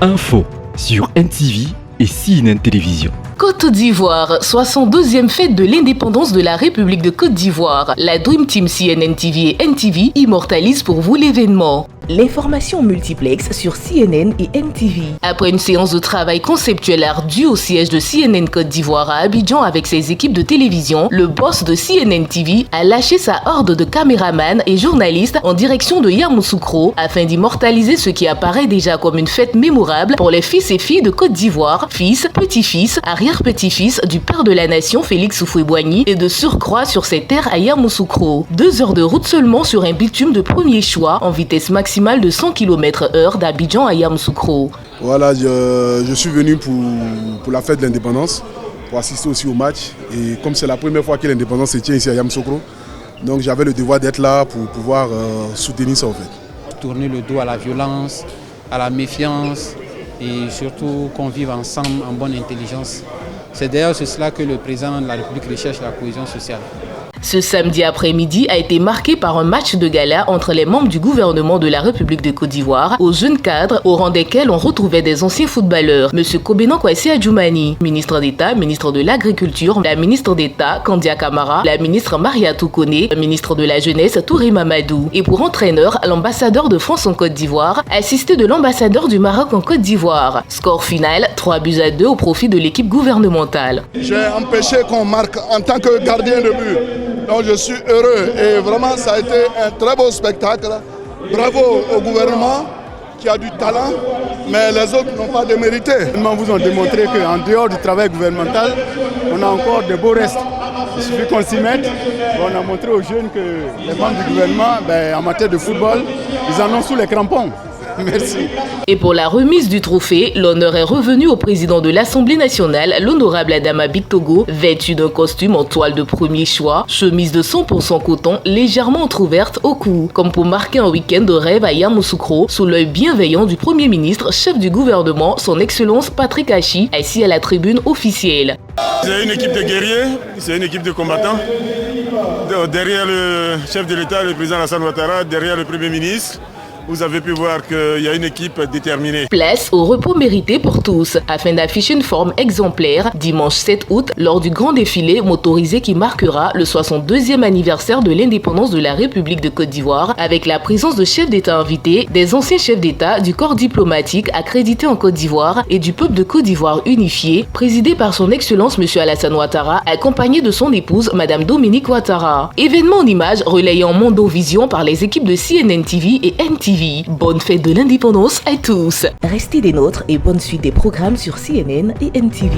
Info sur NTV et CNN Télévision. Côte d'Ivoire, 62e fête de l'indépendance de la République de Côte d'Ivoire. La Dream Team CNN TV et NTV immortalise pour vous l'événement. L'information multiplex sur CNN et NTV. Après une séance de travail conceptuel ardue au siège de CNN Côte d'Ivoire à Abidjan avec ses équipes de télévision, le boss de CNN TV a lâché sa horde de caméramans et journalistes en direction de Yamoussoukro afin d'immortaliser ce qui apparaît déjà comme une fête mémorable pour les fils et filles de Côte d'Ivoire, fils, petits-fils, arrière-petits-fils du père de la nation Félix Houphouët-Boigny et de surcroît sur ses terres à Yamoussoukro. 2 heures de route seulement sur un bitume de premier choix en vitesse maximale de 100 km/h d'Abidjan à Yamoussoukro. Voilà, je suis venu pour la fête de l'indépendance, pour assister aussi au match. Et comme c'est la première fois que l'indépendance se tient ici à Yamoussoukro, donc j'avais le devoir d'être là pour pouvoir soutenir ça en fait. Tourner le dos à la violence, à la méfiance et surtout qu'on vive ensemble en bonne intelligence. C'est d'ailleurs cela que le président de la République recherche, la cohésion sociale. Ce samedi après-midi a été marqué par un match de gala entre les membres du gouvernement de la République de Côte d'Ivoire aux jeunes cadres, au rang desquels on retrouvait des anciens footballeurs. M. Kobenan Kwasi Adjoumani, ministre d'État, ministre de l'Agriculture, la ministre d'État, Kandia Kamara, la ministre Mariatou Kone, le ministre de la Jeunesse, Touré Mamadou. Et pour entraîneur, l'ambassadeur de France en Côte d'Ivoire, assisté de l'ambassadeur du Maroc en Côte d'Ivoire. Score final, 3-2 au profit de l'équipe gouvernementale. J'ai empêché qu'on marque en tant que gardien de but. Donc je suis heureux et vraiment ça a été un très beau spectacle. Bravo au gouvernement qui a du talent, mais les autres n'ont pas démérité. Ils vous ont démontré qu'en dehors du travail gouvernemental, on a encore de beaux restes. Il suffit qu'on s'y mette. On a montré aux jeunes que les membres du gouvernement, en matière de football, ils en ont sous les crampons. Merci. Et pour la remise du trophée, l'honneur est revenu au président de l'Assemblée nationale, l'honorable Adama Bictogo, vêtu d'un costume en toile de premier choix, chemise de 100% coton légèrement entrouverte au cou, comme pour marquer un week-end de rêve à Yamoussoukro, sous l'œil bienveillant du Premier ministre, chef du gouvernement, son Excellence Patrick Hachi, assis à la tribune officielle. C'est une équipe de guerriers, c'est une équipe de combattants. Derrière le chef de l'État, le président Alassane Ouattara, derrière le Premier ministre, vous avez pu voir qu'il y a une équipe déterminée. Place au repos mérité pour tous, afin d'afficher une forme exemplaire dimanche 7 août lors du grand défilé motorisé qui marquera le 62e anniversaire de l'indépendance de la République de Côte d'Ivoire, avec la présence de chefs d'État invités, des anciens chefs d'État du corps diplomatique accrédité en Côte d'Ivoire et du peuple de Côte d'Ivoire unifié, présidé par son Excellence M. Alassane Ouattara, accompagné de son épouse Mme Dominique Ouattara. Événement en images relayé en Mondovision par les équipes de CNN TV et NTV. Bonne fête de l'indépendance à tous. Restez des nôtres et bonne suite des programmes sur CNN et NTV.